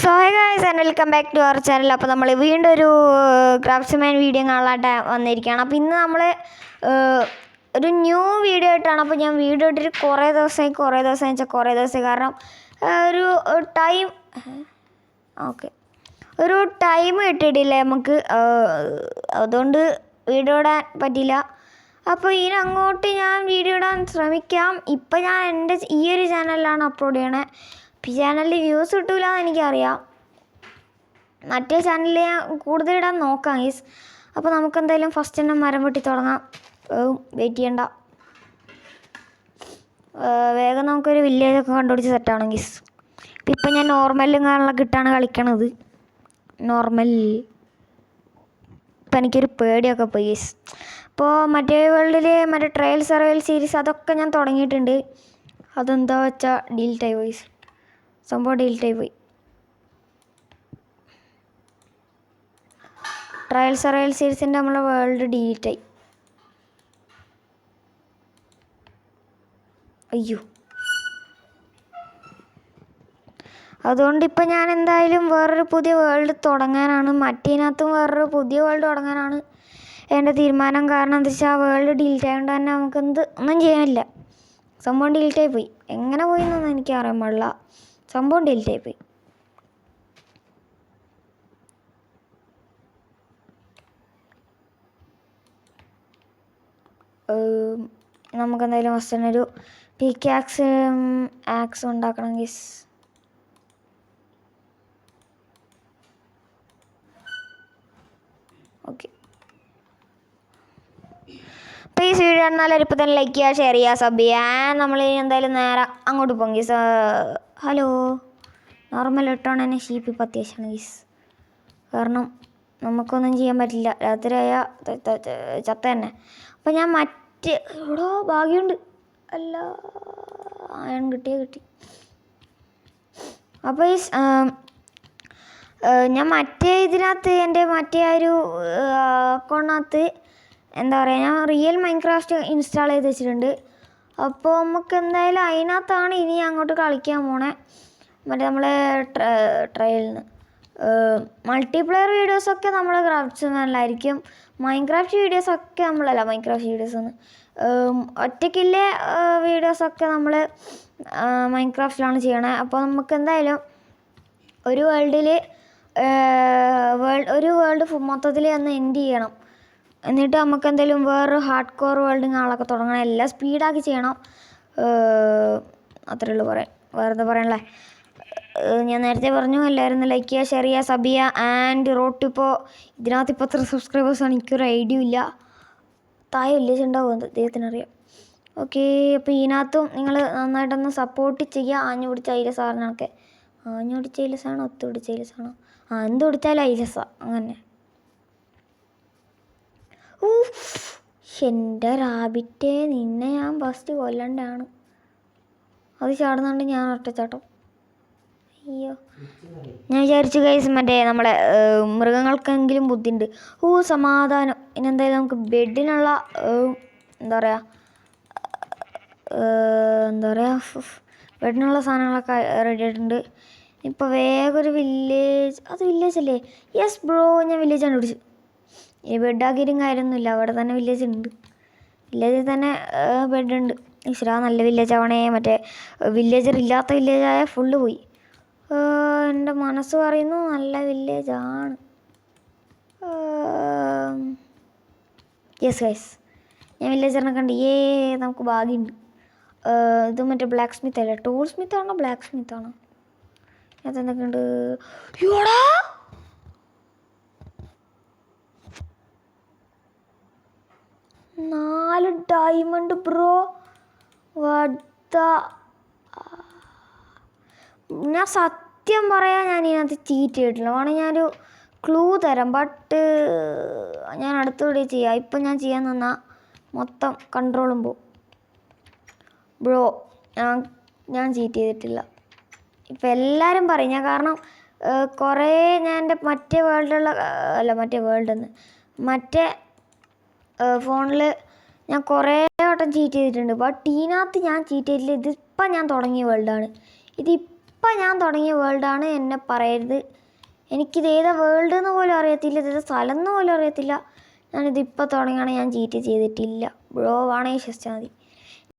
So hi guys and welcome back to our channel. അപ്പോൾ നമ്മൾ വീണ്ടും ഒരു ക്രാഫ്റ്റ്സ്മാൻ വീഡിയോ കാണാനായിട്ട് വന്നിരിക്കുകയാണ്. അപ്പോൾ ഇന്ന് നമ്മൾ ഒരു ന്യൂ വീഡിയോ ആയിട്ടാണ്. അപ്പോൾ ഞാൻ വീഡിയോ ഇട്ടിട്ട് കുറേ ദിവസമായി കാരണം ഒരു ടൈം ഇട്ടിട്ടില്ല നമുക്ക്, അതുകൊണ്ട് വീഡിയോ ഇടാൻ പറ്റില്ല. അപ്പോൾ ഇതിനങ്ങോട്ട് ഞാൻ വീഡിയോ ഇടാൻ ശ്രമിക്കാം. ഇപ്പം ഞാൻ എൻ്റെ ഈ ഒരു ചാനലിലാണ് അപ്ലോഡ് ചെയ്യണേ. ഈ ചാനലിൽ വ്യൂസ് കിട്ടില്ല എന്ന് എനിക്കറിയാം. മറ്റേ ചാനലിൽ ഞാൻ കൂടുതൽ ഇടാൻ നോക്കാം ഗീസ്. അപ്പോൾ നമുക്കെന്തായാലും ഫസ്റ്റ് തന്നെ മരം വെട്ടി തുടങ്ങാം. വെയിറ്റ് ചെയ്യണ്ട, വേഗം നമുക്കൊരു വില്ലേജൊക്കെ കണ്ടുപിടിച്ച് സെറ്റാവണം ഗീസ്. ഇപ്പം ഞാൻ നോർമലും കാര്യങ്ങളൊക്കെ ഇട്ടാണ് കളിക്കണത്. നോർമൽ ഇപ്പം എനിക്കൊരു പേടിയൊക്കെ പോയി ഗീസ്. അപ്പോൾ മറ്റേ വേൾഡിൽ മറ്റേ ട്രയൽ സർവൈവൽ സീരീസ് അതൊക്കെ ഞാൻ തുടങ്ങിയിട്ടുണ്ട്. അതെന്താ വെച്ചാൽ ഡിലീറ്റായി പോയി, സംഭവം ഡിലീറ്റായി പോയി. ട്രയൽ സർവൈവൽ സീരീസിൻ്റെ നമ്മളെ വേൾഡ് ഡിലീറ്റായി. അയ്യോ, അതുകൊണ്ട് ഇപ്പം ഞാൻ എന്തായാലും വേറൊരു പുതിയ വേൾഡ് തുടങ്ങാനാണ്, മറ്റേതിനകത്തും വേറൊരു പുതിയ വേൾഡ് തുടങ്ങാനാണ് എൻ്റെ തീരുമാനം. കാരണം എന്താ വെച്ചാൽ ആ വേൾഡ് ഡിലീറ്റ് ആയതുകൊണ്ട് തന്നെ നമുക്കെന്ത് ഒന്നും ചെയ്യാനില്ല. സംഭവം ഡിലീറ്റായി പോയി. എങ്ങനെ പോയി എന്നൊന്നും എനിക്ക് അറിയാൻ പാടില്ല, സംഭവം ഡിലീറ്റായി പോയി. നമുക്കെന്തായാലും ഫസ്റ്റ് തന്നെ ഒരു ആക്സ് ഉണ്ടാക്കണം ഗീസ്. ഓക്കെ, പ്ലീസ് വീഡിയോ എന്നാലും ഇപ്പോൾ തന്നെ ലൈക്ക് ചെയ്യുക, ഷെയർ ചെയ്യുക, സബ് ചെയ്യുക. നമ്മൾ എന്തായാലും നേരെ അങ്ങോട്ട് പോകും ഗീസ്. ഹലോ, നോർമൽ ഇട്ടാണ് തന്നെ ഷീപ്പ് ഇപ്പം അത്യാവശ്യമാണ് ഗീസ്. കാരണം നമുക്കൊന്നും ചെയ്യാൻ പറ്റില്ല, രാത്രിയായ ചത്ത തന്നെ. അപ്പം ഞാൻ ഇവിടെ ഭാഗ്യമുണ്ട്, അല്ല അയൺ കിട്ടി. അപ്പോൾ ഈ ഞാൻ മറ്റേ ഇതിനകത്ത് എൻ്റെ മറ്റേ ഒരു അക്കൗണ്ടിനകത്ത് എന്താ പറയുക, ഞാൻ റിയൽ മൈൻക്രാഫ്റ്റ് ഇൻസ്റ്റാൾ ചെയ്ത് വെച്ചിട്ടുണ്ട്. അപ്പോൾ നമുക്ക് എന്തായാലും അതിനകത്താണ് ഇനി അങ്ങോട്ട് കളിക്കാൻ പോണേ. മറ്റേ നമ്മളെ ട്രയലിൽ നിന്ന് മൾട്ടിപ്ലെയർ വീഡിയോസൊക്കെ നമ്മുടെ ക്രാഫ്റ്റ്സ്മാനിലായിരിക്കും. മൈൻക്രാഫ്റ്റ് വീഡിയോസൊക്കെ നമ്മളല്ല, മൈൻക്രാഫ്റ്റ് വീഡിയോസൊന്ന് ഒറ്റയ്ക്കില്ലേ വീഡിയോസൊക്കെ നമ്മൾ മൈൻക്രാഫ്റ്റിലാണ് ചെയ്യണേ. അപ്പോൾ നമുക്ക് എന്തായാലും ഒരു വേൾഡ് മൊത്തത്തിൽ ഒന്ന് എൻഡ് ചെയ്യണം. എന്നിട്ട് നമുക്ക് എന്തായാലും വേറൊരു ഹാർഡ് കോർ വേൾഡ് ആളൊക്കെ തുടങ്ങണം. എല്ലാം സ്പീഡാക്കി ചെയ്യണം. അത്രേ ഉള്ളൂ പറയാൻ, വേറെ എന്താ പറയണല്ലേ. ഞാൻ നേരത്തെ പറഞ്ഞു, എല്ലാവരും ലൈക്ക് ചെയ്യുക, ഷെയർ ചെയ്യുക, സബ് ചെയ്യുക. ആൻഡ് ഇപ്പോൾ ഇതിനകത്ത് ഇപ്പോൾ എത്ര സബ്സ്ക്രൈബേഴ്സാണ് എനിക്കൊരു ഐഡിയ ഇല്ല. താഴെ വില്ലേജ് ഉണ്ടാവും, ദൈവത്തിനറിയാം. ഓക്കെ, അപ്പോൾ ഇതിനകത്തും നിങ്ങൾ നന്നായിട്ടൊന്ന് സപ്പോർട്ട് ചെയ്യുക. ആഞ്ഞു പിടിച്ച ഐലസാറിനൊക്കെ, ആഞ്ഞു പിടിച്ച ഐലസാണോ ഒത്തു പിടിച്ച ഐലസാണോ, എന്ത് പിടിച്ചാലും ഐലസാണ് അങ്ങനെ. എൻ്റെ റാബിറ്റേ, നിന്നെ ഞാൻ ഫസ്റ്റ് കൊല്ലണ്ടാണ്. അത് ചാടുന്നുണ്ട്, ഞാൻ ഒറ്റച്ചാട്ടം. അയ്യോ, ഞാൻ വിചാരിച്ചു ഗൈസ് മറ്റേ നമ്മളെ മൃഗങ്ങൾക്കെങ്കിലും ബുദ്ധിയുണ്ട്. സമാധാനം. ഇനി എന്തായാലും നമുക്ക് ബെഡിനുള്ള എന്താ പറയുക ബെഡിനുള്ള സാധനങ്ങളൊക്കെ റെഡി ആയിട്ടുണ്ട്. ഇപ്പോൾ വേഗം ഒരു വില്ലേജ്, അത് വില്ലേജ് അല്ലേ? യെസ് ബ്രോ, ഞാൻ വില്ലേജ് കണ്ടുപിടിച്ചു. ഈ ബെഡാക്കിയിട്ടും കാര്യമൊന്നുമില്ല, അവിടെ തന്നെ വില്ലേജ് ഉണ്ട്. വില്ലേജിൽ തന്നെ ബെഡുണ്ട്. ഈശ്വരാ, നല്ല വില്ലേജ് ആവണേ. മറ്റേ വില്ലേജർ ഇല്ലാത്ത വില്ലേജായ ഫുള്ള് പോയി. എൻ്റെ മനസ്സ് പറയുന്നു നല്ല വില്ലേജാണ്. യെസ് ഗൈസ്, ഞാൻ വില്ലേജറിനെ കണ്ട്. നമുക്ക് ഭാഗ്യമുണ്ട്. ഇത് മറ്റേ ബ്ലാക്ക് സ്മിത്ത് അല്ലേ, ടൂൾ സ്മിത്താണോ ബ്ലാക്ക് സ്മിത്താണോ? അതെന്തൊക്കെ ഉണ്ട്? 4 ഡയമണ്ട് ബ്രോ. ഞാൻ സത്യം പറയാൻ ഞാൻ ഇതിനകത്ത് ചീറ്റ് ചെയ്തിട്ടില്ല. വേണമെങ്കിൽ ഞാനൊരു ക്ലൂ തരാം, ബട്ട് ഞാൻ അടുത്തുകൂടി ചെയ്യാം. ഇപ്പം ഞാൻ ചെയ്യാൻ നിന്നാൽ മൊത്തം കൺട്രോളും പോവും. ബ്രോ, ഞാൻ ചീറ്റ് ചെയ്തിട്ടില്ല. ഇപ്പം എല്ലാവരും പറയും ഞാൻ, കാരണം കുറേ ഞാൻ എൻ്റെ മറ്റേ ഫോണിൽ ഞാൻ കുറേ വട്ടം ചീറ്റ് ചെയ്തിട്ടുണ്ട്. ബട്ട് ഇതിനകത്ത് ഞാൻ ചീറ്റ് ചെയ്തിട്ടില്ല. ഇതിപ്പം ഞാൻ തുടങ്ങിയ വേൾഡാണ്. ഇതിപ്പം ഇപ്പം ഞാൻ തുടങ്ങിയ വേൾഡാണ്, എന്നെ പറയരുത്. എനിക്കിത് ഏതാ വേൾഡ് എന്ന് പോലും അറിയത്തില്ല, ഇതേതാ സ്ഥലം എന്ന് പോലും അറിയത്തില്ല. ഞാനിതിപ്പോൾ തുടങ്ങിയാണ്, ഞാൻ ചീറ്റ് ചെയ്തിട്ടില്ല. ബ്രോ വേണമെങ്കിൽ വിശ്വസിച്ചാൽ മതി.